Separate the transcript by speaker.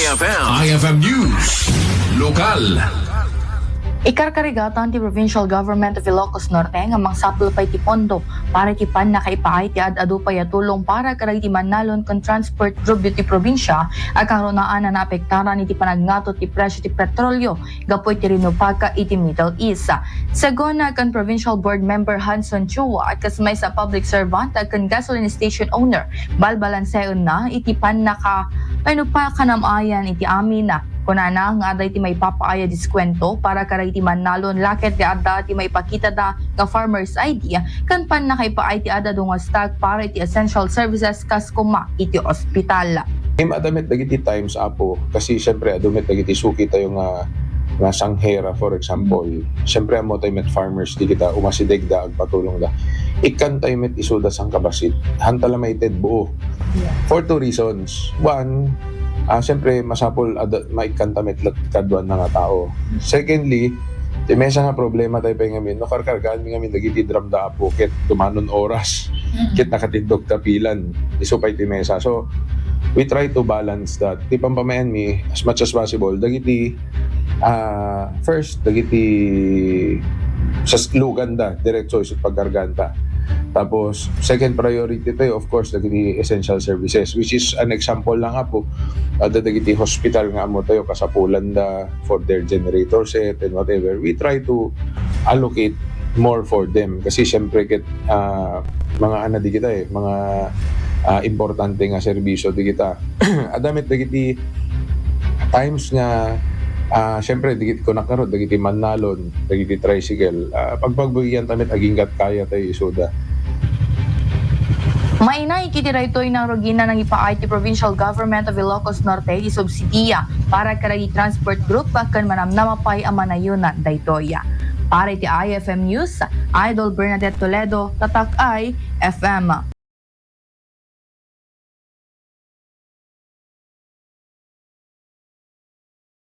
Speaker 1: IFM News. Lokal.
Speaker 2: Ikarkarigatan ti Provincial Government of Ilocos Norte nga mangsapul pay ti pondo para ti pan nakaipaay ti ad-adu pay tulong para karay ti manalon kon transport group ti probinsya agkaronaan na naapektaran iti panagnato ti presyo ti petrolyo gapoy ti rinupaka iti Middle East. Sagon kan Provincial Board Member Hanson Chua at kasmay sa public servant at kan gasoline station owner balbalanseon na iti pan naka kanamayan iti amin na kunana nga aday ti may papaaya diskwento para karay ti manalon laket ti adda ti may pakita da nga farmers ID kan pan nakaipaay ti adda nga stock para iti essential services kas kuma iti ospital.
Speaker 3: Adamit dagiti times apo kasi syempre adamit dagiti suki tayo nga sanghera for example. Syempre amo tayo met farmers di kita umasideg da agpatulong da. Ikan tayo met isuda sang kabasit. Hantala maited buo. For two reasons. One, siyempre masapol maikan tamit kadwan na nga tao. Secondly, di mesa nga problema tayo pa ngamin, no karkargaan mi ngamin dagiti drum da apo ket tumanon oras ket nakatindog kapilan isupay ti mesa. So we try to balance that. Ti pampamayan mi as much as possible dagiti first dagiti sa lugan da diretso isut paggarganta. Tapos, second priority tayo, of course, dagiti essential services, which is an example lang po, dagiti hospital nga mo tayo, kasapulan da for their generator set and whatever. We try to allocate more for them. Kasi syempre, mga ana di kita mga importante nga serbisyo di kita. Adamit dagiti times nga syempre, digit ko nakarod, dagiti manalon, dagiti tricycle. Pagpagbagyan tamit, aginggat kaya tayo isuda.
Speaker 2: Mainay kitiray to'y ng rogina ng ipaay ti Provincial Government of Ilocos Norte isubsidiya para karay transport group kan manamnamapay amanayunan daytoya. Para iti IFM News, Idol Bernadette Toledo, Tatak I, FM.